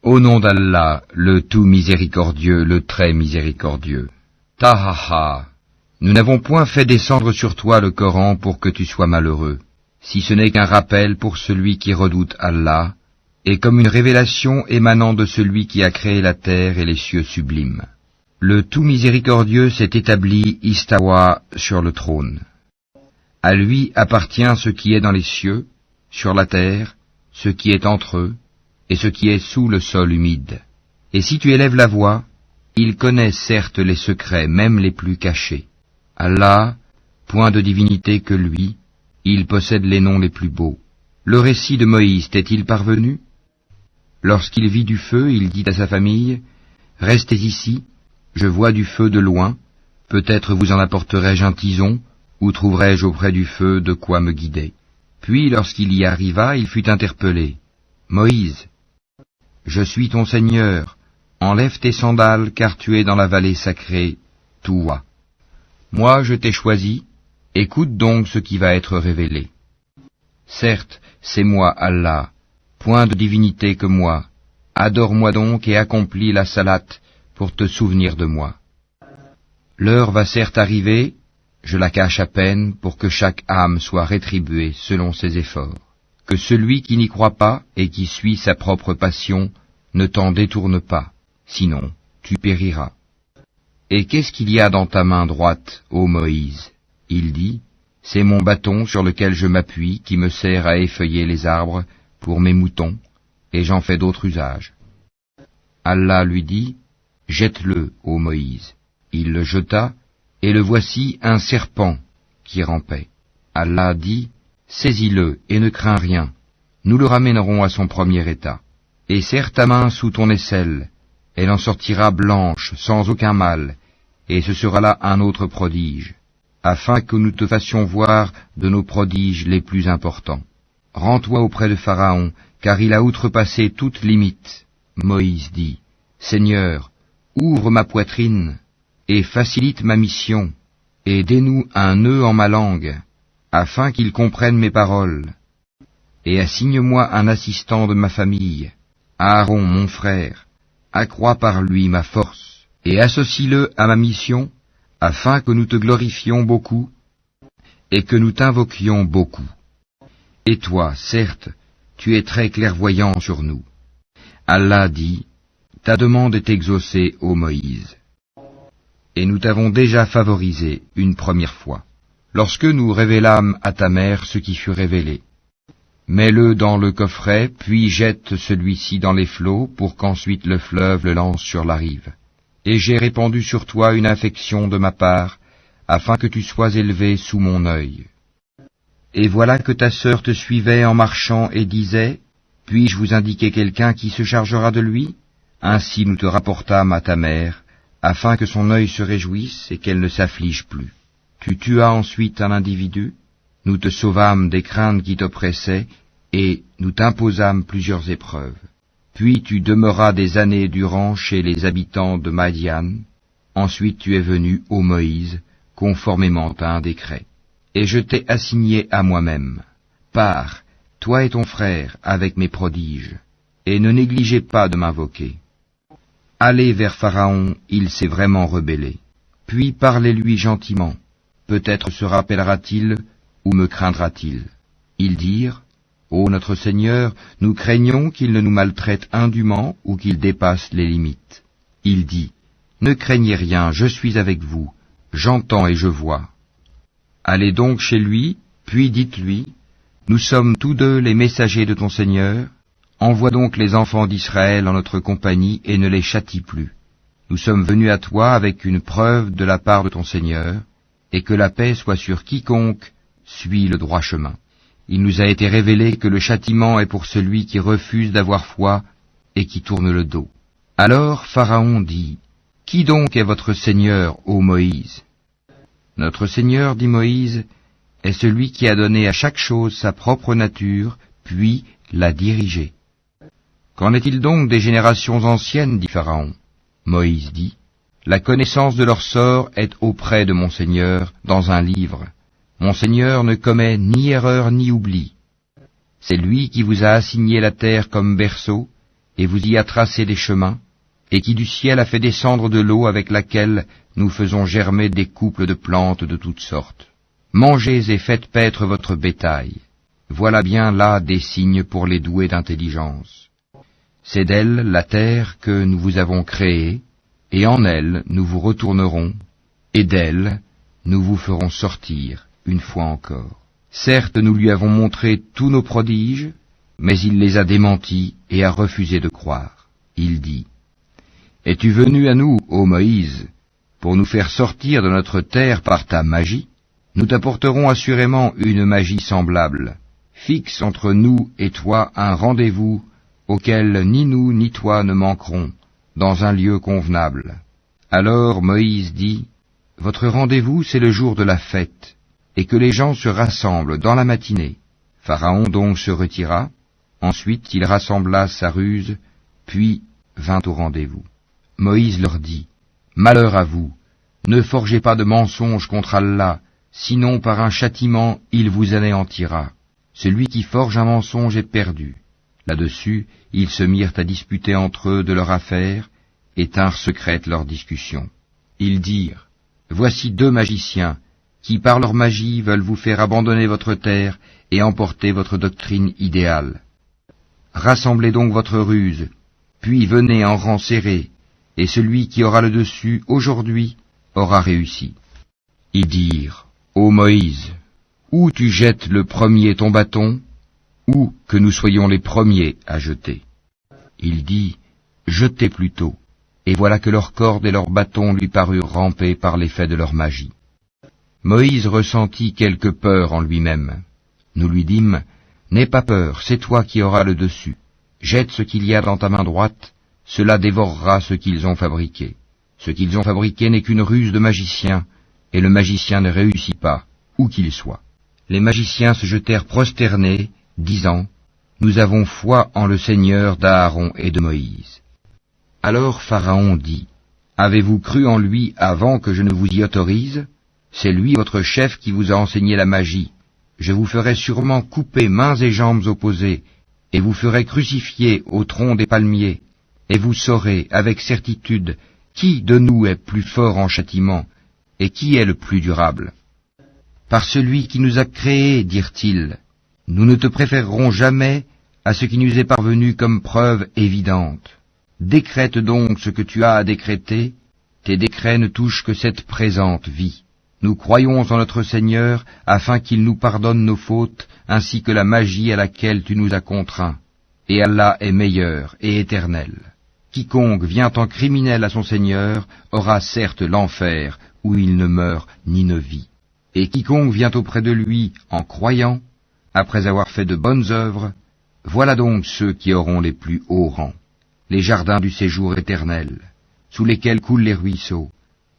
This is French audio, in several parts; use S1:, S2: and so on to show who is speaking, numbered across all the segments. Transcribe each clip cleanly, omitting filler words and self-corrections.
S1: Au nom d'Allah, le tout miséricordieux, le très miséricordieux. Tahaha, nous n'avons point fait descendre sur toi le Coran pour que tu sois malheureux, si ce n'est qu'un rappel pour celui qui redoute Allah, et comme une révélation émanant de celui qui a créé la terre et les cieux sublimes. Le tout miséricordieux s'est établi istawa sur le trône. À lui appartient ce qui est dans les cieux, sur la terre, ce qui est entre eux, et ce qui est sous le sol humide. Et si tu élèves la voix, il connaît certes les secrets, même les plus cachés. Allah, point de divinité que lui, il possède les noms les plus beaux. Le récit de Moïse t'est-il parvenu? Lorsqu'il vit du feu, il dit à sa famille, « Restez ici, je vois du feu de loin, peut-être vous en apporterai-je un tison, ou trouverai-je auprès du feu de quoi me guider. » Puis, lorsqu'il y arriva, il fut interpellé. « Moïse, je suis ton Seigneur, enlève tes sandales, car tu es dans la vallée sacrée, Touwa. Moi je t'ai choisi, écoute donc ce qui va être révélé. Certes, c'est moi, Allah, point de divinité que moi, adore-moi donc et accomplis la salate pour te souvenir de moi. L'heure va certes arriver, je la cache à peine pour que chaque âme soit rétribuée selon ses efforts. Que celui qui n'y croit pas et qui suit sa propre passion ne t'en détourne pas, sinon tu périras. Et qu'est-ce qu'il y a dans ta main droite, ô Moïse? Il dit, c'est mon bâton sur lequel je m'appuie qui me sert à effeuiller les arbres pour mes moutons, et j'en fais d'autres usages. Allah lui dit, jette-le, ô Moïse. Il le jeta, et le voici un serpent qui rampait. Allah dit, saisis-le et ne crains rien, nous le ramènerons à son premier état. Et serre ta main sous ton aisselle, elle en sortira blanche, sans aucun mal, et ce sera là un autre prodige, afin que nous te fassions voir de nos prodiges les plus importants. Rends-toi auprès de Pharaon, car il a outrepassé toute limite. Moïse dit, Seigneur, ouvre ma poitrine, et facilite ma mission, et dénoue un nœud en ma langue, afin qu'il comprenne mes paroles, et assigne-moi un assistant de ma famille, Aaron mon frère, accrois par lui ma force, et associe-le à ma mission, afin que nous te glorifions beaucoup, et que nous t'invoquions beaucoup. Et toi, certes, tu es très clairvoyant sur nous. Allah dit, ta demande est exaucée, ô Moïse. Et nous t'avons déjà favorisé une première fois, lorsque nous révélâmes à ta mère ce qui fut révélé. Mets-le dans le coffret, puis jette celui-ci dans les flots, pour qu'ensuite le fleuve le lance sur la rive. Et j'ai répandu sur toi une affection de ma part, afin que tu sois élevé sous mon œil. Et voilà que ta sœur te suivait en marchant et disait, puis-je vous indiquer quelqu'un qui se chargera de lui? Ainsi nous te rapportâmes à ta mère, afin que son œil se réjouisse et qu'elle ne s'afflige plus. Tu tuas ensuite un individu, nous te sauvâmes des craintes qui t'oppressaient, et nous t'imposâmes plusieurs épreuves. Puis tu demeuras des années durant chez les habitants de Madian. Ensuite tu es venu, ô Moïse, conformément à un décret. Et je t'ai assigné à moi-même. Pars, toi et ton frère, avec mes prodiges, et ne négligez pas de m'invoquer. Allez vers Pharaon, il s'est vraiment rebellé. Puis parlez-lui gentiment. Peut-être se rappellera-t-il, ou me craindra-t-il? Ils dirent, ô notre Seigneur, nous craignons qu'il ne nous maltraite indûment ou qu'il dépasse les limites. Il dit, ne craignez rien, je suis avec vous, j'entends et je vois. Allez donc chez lui, puis dites-lui, nous sommes tous deux les messagers de ton Seigneur, envoie donc les enfants d'Israël en notre compagnie et ne les châtie plus. Nous sommes venus à toi avec une preuve de la part de ton Seigneur, et que la paix soit sur quiconque suit le droit chemin. Il nous a été révélé que le châtiment est pour celui qui refuse d'avoir foi et qui tourne le dos. Alors Pharaon dit, qui donc est votre Seigneur, ô Moïse? Notre Seigneur, dit Moïse, est celui qui a donné à chaque chose sa propre nature, puis l'a dirigée. Qu'en est-il donc des générations anciennes, dit Pharaon? Moïse dit, la connaissance de leur sort est auprès de mon Seigneur dans un livre. Mon Seigneur ne commet ni erreur ni oubli. C'est lui qui vous a assigné la terre comme berceau, et vous y a tracé des chemins, et qui du ciel a fait descendre de l'eau avec laquelle nous faisons germer des couples de plantes de toutes sortes. Mangez et faites paître votre bétail. Voilà bien là des signes pour les doués d'intelligence. C'est d'elle, la terre, que nous vous avons créée, et en elle nous vous retournerons, et d'elle nous vous ferons sortir une fois encore. Certes, nous lui avons montré tous nos prodiges, mais il les a démentis et a refusé de croire. Il dit, « Es-tu venu à nous, ô Moïse, pour nous faire sortir de notre terre par ta magie? Nous t'apporterons assurément une magie semblable. Fixe entre nous et toi un rendez-vous auquel ni nous ni toi ne manquerons, dans un lieu convenable. » Alors Moïse dit, « Votre rendez-vous, c'est le jour de la fête, et que les gens se rassemblent dans la matinée. » Pharaon donc se retira, ensuite il rassembla sa ruse, puis vint au rendez-vous. Moïse leur dit, « Malheur à vous, ne forgez pas de mensonges contre Allah, sinon par un châtiment il vous anéantira. Celui qui forge un mensonge est perdu. » Là-dessus, ils se mirent à disputer entre eux de leur affaire, et tinrent secrète leur discussion. Ils dirent, « Voici deux magiciens, qui par leur magie veulent vous faire abandonner votre terre et emporter votre doctrine idéale. Rassemblez donc votre ruse, puis venez en rang serré, et celui qui aura le dessus aujourd'hui aura réussi. » Ils dirent, « Ô Moïse, ou tu jettes le premier ton bâton, ou que nous soyons les premiers à jeter. » Il dit, « Jetez plutôt. » Et voilà que leurs cordes et leurs bâtons lui parurent ramper par l'effet de leur magie. Moïse ressentit quelque peur en lui-même. Nous lui dîmes, « N'aie pas peur, c'est toi qui auras le dessus. Jette ce qu'il y a dans ta main droite, cela dévorera ce qu'ils ont fabriqué. Ce qu'ils ont fabriqué n'est qu'une ruse de magicien, et le magicien ne réussit pas, où qu'il soit. » Les magiciens se jetèrent prosternés, disant, « Nous avons foi en le Seigneur d'Aaron et de Moïse. » Alors Pharaon dit, « Avez-vous cru en lui avant que je ne vous y autorise? C'est lui votre chef qui vous a enseigné la magie. Je vous ferai sûrement couper mains et jambes opposées, et vous ferai crucifier au tronc des palmiers, et vous saurez avec certitude qui de nous est plus fort en châtiment, et qui est le plus durable. Par celui qui nous a créés, dirent-ils, nous ne te préférerons jamais à ce qui nous est parvenu comme preuve évidente. Décrète donc ce que tu as à décréter, tes décrets ne touchent que cette présente vie. Nous croyons en notre Seigneur afin qu'il nous pardonne nos fautes ainsi que la magie à laquelle tu nous as contraints. Et Allah est meilleur et éternel. Quiconque vient en criminel à son Seigneur aura certes l'enfer où il ne meurt ni ne vit. Et quiconque vient auprès de lui en croyant, après avoir fait de bonnes œuvres, voilà donc ceux qui auront les plus hauts rangs, les jardins du séjour éternel, sous lesquels coulent les ruisseaux,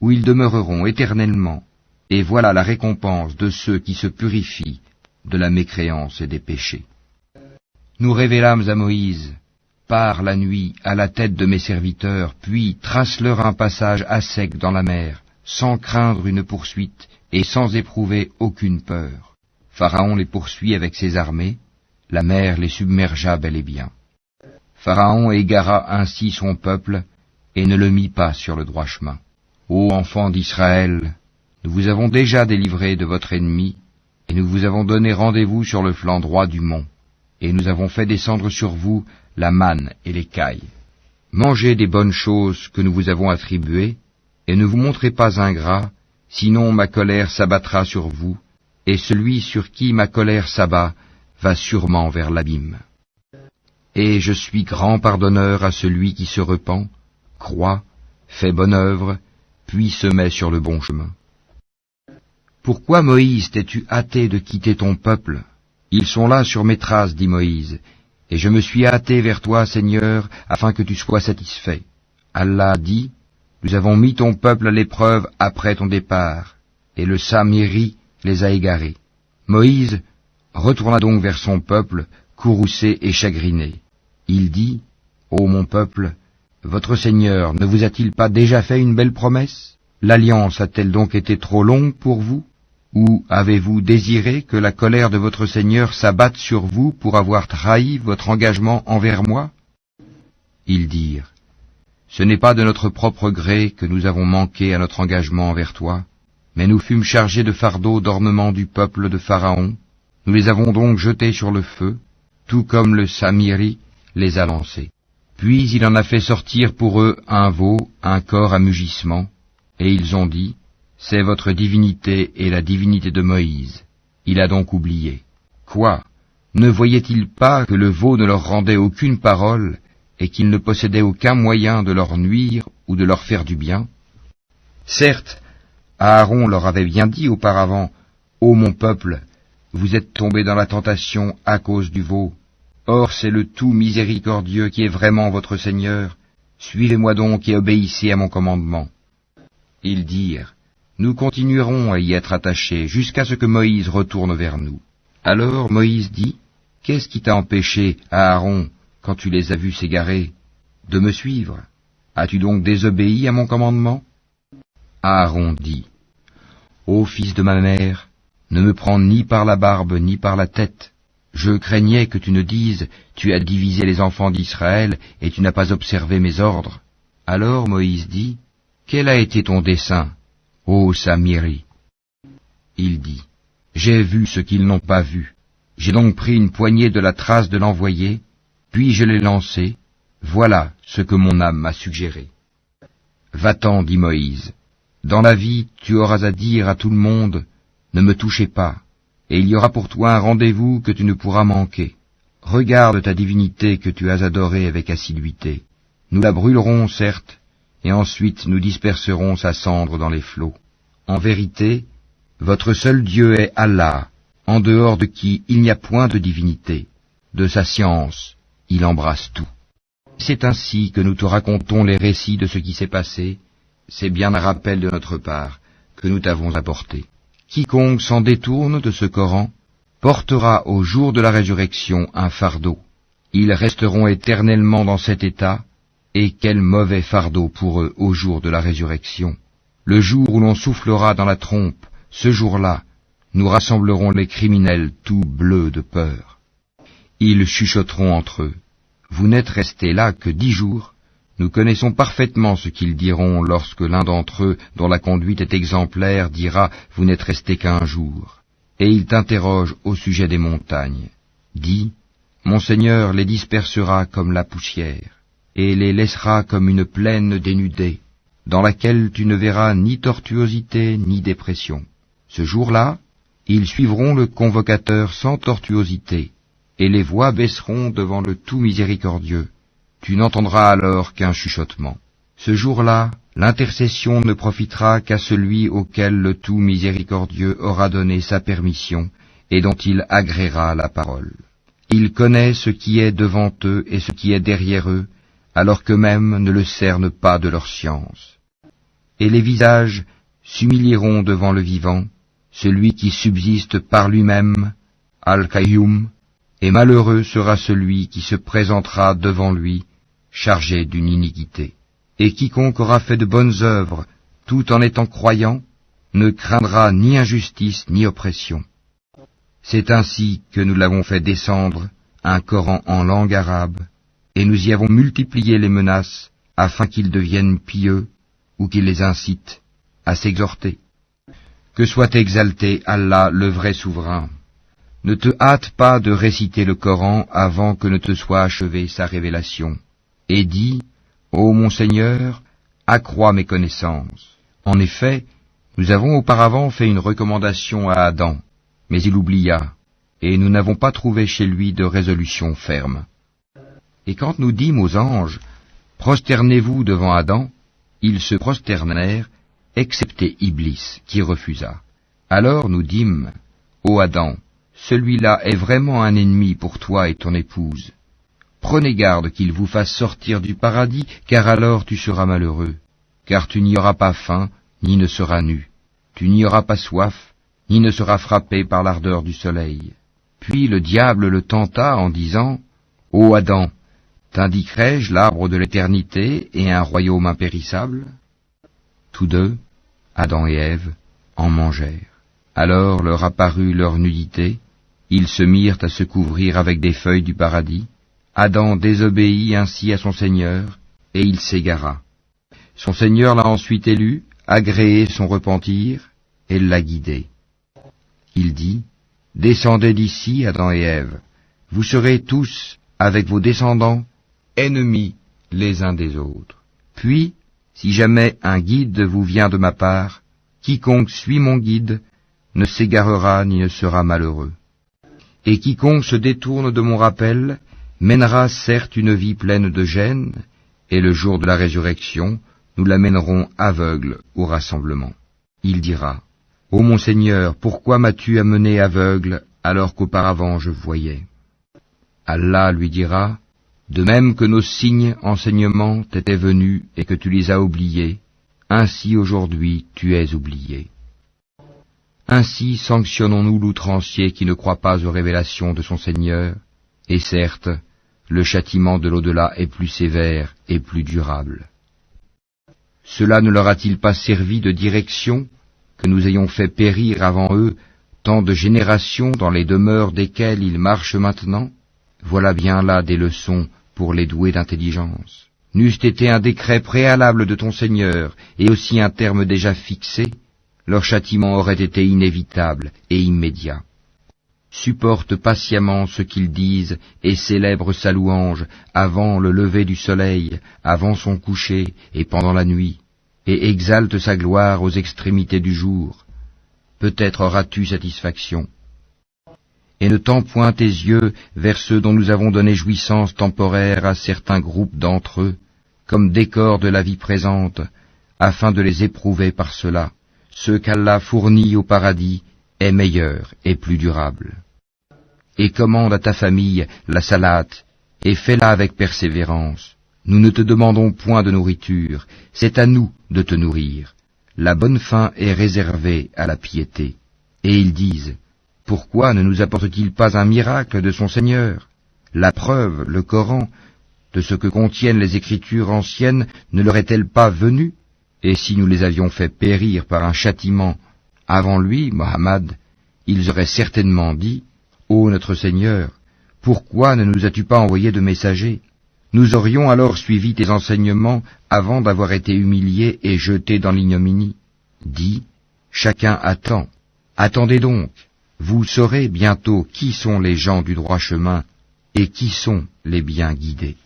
S1: où ils demeureront éternellement, et voilà la récompense de ceux qui se purifient de la mécréance et des péchés. Nous révélâmes à Moïse, pars la nuit à la tête de mes serviteurs, puis trace-leur un passage à sec dans la mer, sans craindre une poursuite et sans éprouver aucune peur. Pharaon les poursuit avec ses armées, la mer les submergea bel et bien. Pharaon égara ainsi son peuple et ne le mit pas sur le droit chemin. Ô enfants d'Israël, nous vous avons déjà délivrés de votre ennemi, et nous vous avons donné rendez-vous sur le flanc droit du mont, et nous avons fait descendre sur vous la manne et l'écaille. Mangez des bonnes choses que nous vous avons attribuées, et ne vous montrez pas ingrats, sinon ma colère s'abattra sur vous, et celui sur qui ma colère s'abat va sûrement vers l'abîme. Et je suis grand pardonneur à celui qui se repent, croit, fait bonne œuvre, puis se met sur le bon chemin. Pourquoi, Moïse, t'es-tu hâté de quitter ton peuple? Ils sont là sur mes traces, dit Moïse, et je me suis hâté vers toi, Seigneur, afin que tu sois satisfait. Allah dit, nous avons mis ton peuple à l'épreuve après ton départ, et le Samiri les a égarés. Moïse retourna donc vers son peuple, courroucé et chagriné. Il dit, ô mon peuple, votre Seigneur ne vous a-t-il pas déjà fait une belle promesse? L'alliance a-t-elle donc été trop longue pour vous? Ou avez-vous désiré que la colère de votre Seigneur s'abatte sur vous pour avoir trahi votre engagement envers moi? Ils dirent, « Ce n'est pas de notre propre gré que nous avons manqué à notre engagement envers toi, mais nous fûmes chargés de fardeaux d'ornement du peuple de Pharaon, nous les avons donc jetés sur le feu, tout comme le Samiri les a lancés. Puis il en a fait sortir pour eux un veau, un corps à mugissement, et ils ont dit, « C'est votre divinité et la divinité de Moïse. » Il a donc oublié. Quoi? Ne voyait-il pas que le veau ne leur rendait aucune parole, et qu'il ne possédait aucun moyen de leur nuire ou de leur faire du bien? Certes, Aaron leur avait bien dit auparavant, « Ô mon peuple, vous êtes tombés dans la tentation à cause du veau. Or c'est le tout miséricordieux qui est vraiment votre Seigneur. Suivez-moi donc et obéissez à mon commandement. » Ils dirent, « Nous continuerons à y être attachés jusqu'à ce que Moïse retourne vers nous. » Alors Moïse dit, « Qu'est-ce qui t'a empêché, Aaron, quand tu les as vus s'égarer, de me suivre? As-tu donc désobéi à mon commandement? » Aaron dit, « Ô fils de ma mère, ne me prends ni par la barbe ni par la tête. Je craignais que tu ne dises, tu as divisé les enfants d'Israël et tu n'as pas observé mes ordres. » Alors Moïse dit, « Quel a été ton dessein, ô Samiri? » Il dit, « J'ai vu ce qu'ils n'ont pas vu. J'ai donc pris une poignée de la trace de l'envoyé, puis je l'ai lancé. Voilà ce que mon âme m'a suggéré. » Va-t'en, dit Moïse. Dans la vie, tu auras à dire à tout le monde, ne me touchez pas, et il y aura pour toi un rendez-vous que tu ne pourras manquer. Regarde ta divinité que tu as adorée avec assiduité. Nous la brûlerons, certes, et ensuite nous disperserons sa cendre dans les flots. En vérité, votre seul Dieu est Allah, en dehors de qui il n'y a point de divinité. De sa science, il embrasse tout. C'est ainsi que nous te racontons les récits de ce qui s'est passé. C'est bien un rappel de notre part que nous t'avons apporté. Quiconque s'en détourne de ce Coran portera au jour de la résurrection un fardeau. Ils resteront éternellement dans cet état, et quel mauvais fardeau pour eux au jour de la résurrection. Le jour où l'on soufflera dans la trompe, ce jour-là, nous rassemblerons les criminels tout bleus de peur. Ils chuchoteront entre eux. Vous n'êtes restés là que 10 jours. Nous connaissons parfaitement ce qu'ils diront lorsque l'un d'entre eux, dont la conduite est exemplaire, dira « Vous n'êtes restés qu'1 jour ». Et il t'interroge au sujet des montagnes. Dis « Mon Seigneur les dispersera comme la poussière, et les laissera comme une plaine dénudée, dans laquelle tu ne verras ni tortuosité ni dépression. Ce jour-là, ils suivront le convocateur sans tortuosité, et les voix baisseront devant le tout miséricordieux. Tu n'entendras alors qu'un chuchotement. Ce jour-là, l'intercession ne profitera qu'à celui auquel le tout miséricordieux aura donné sa permission et dont il agréera la parole. Il connaît ce qui est devant eux et ce qui est derrière eux, alors qu'eux-mêmes ne le cernent pas de leur science. Et les visages s'humilieront devant le vivant, celui qui subsiste par lui-même, Al-Qayyum, et malheureux sera celui qui se présentera devant lui, chargé d'une iniquité. Et quiconque aura fait de bonnes œuvres, tout en étant croyant, ne craindra ni injustice ni oppression. C'est ainsi que nous l'avons fait descendre, un Coran en langue arabe, et nous y avons multiplié les menaces, afin qu'ils deviennent pieux, ou qu'ils les incitent à s'exhorter. Que soit exalté Allah, le vrai souverain. Ne te hâte pas de réciter le Coran avant que ne te soit achevée sa révélation. Et dis, ô mon Seigneur, accrois mes connaissances. En effet, nous avons auparavant fait une recommandation à Adam, mais il oublia, et nous n'avons pas trouvé chez lui de résolution ferme. Et quand nous dîmes aux anges, prosternez-vous devant Adam, ils se prosternèrent, excepté Iblis, qui refusa. Alors nous dîmes, ô Adam, celui-là est vraiment un ennemi pour toi et ton épouse. Prenez garde qu'il vous fasse sortir du paradis, car alors tu seras malheureux. Car tu n'y auras pas faim, ni ne seras nu. Tu n'y auras pas soif, ni ne seras frappé par l'ardeur du soleil. Puis le diable le tenta en disant, « Ô Adam, t'indiquerai-je l'arbre de l'éternité et un royaume impérissable ?» Tous deux, Adam et Ève, en mangèrent. Alors leur apparut leur nudité, ils se mirent à se couvrir avec des feuilles du paradis. Adam désobéit ainsi à son Seigneur, et il s'égara. Son Seigneur l'a ensuite élu, agréé son repentir, et l'a guidé. Il dit, « Descendez d'ici, Adam et Ève, vous serez tous, avec vos descendants, ennemis les uns des autres. Puis, si jamais un guide vous vient de ma part, quiconque suit mon guide ne s'égarera ni ne sera malheureux. Et quiconque se détourne de mon rappel mènera certes une vie pleine de gêne, et le jour de la résurrection, nous l'amènerons aveugle au rassemblement. Il dira, « Ô mon Seigneur, pourquoi m'as-tu amené aveugle alors qu'auparavant je voyais ?» Allah lui dira, « De même que nos signes enseignements t'étaient venus et que tu les as oubliés, ainsi aujourd'hui tu es oublié. » Ainsi sanctionnons-nous l'outrancier qui ne croit pas aux révélations de son Seigneur, et certes, le châtiment de l'au-delà est plus sévère et plus durable. Cela ne leur a-t-il pas servi de direction que nous ayons fait périr avant eux tant de générations dans les demeures desquelles ils marchent maintenant? Voilà bien là des leçons pour les doués d'intelligence. N'eût été un décret préalable de ton Seigneur et aussi un terme déjà fixé, leur châtiment aurait été inévitable et immédiat. Supporte patiemment ce qu'ils disent et célèbre sa louange avant le lever du soleil, avant son coucher et pendant la nuit, et exalte sa gloire aux extrémités du jour. Peut-être auras-tu satisfaction. Et ne tends point tes yeux vers ceux dont nous avons donné jouissance temporaire à certains groupes d'entre eux, comme décor de la vie présente, afin de les éprouver par cela. Ce qu'Allah fournit au paradis est meilleur et plus durable. Et commande à ta famille la salate, et fais-la avec persévérance. Nous ne te demandons point de nourriture, c'est à nous de te nourrir. La bonne faim est réservée à la piété. Et ils disent, pourquoi ne nous apporte-t-il pas un miracle de son Seigneur? La preuve, le Coran, de ce que contiennent les écritures anciennes ne leur est-elle pas venue? Et si nous les avions fait périr par un châtiment avant lui, Mohammed, ils auraient certainement dit, ô notre Seigneur, pourquoi ne nous as-tu pas envoyé de messagers? Nous aurions alors suivi tes enseignements avant d'avoir été humiliés et jetés dans l'ignominie. Dis, chacun attend. Attendez donc, vous saurez bientôt qui sont les gens du droit chemin et qui sont les bien guidés.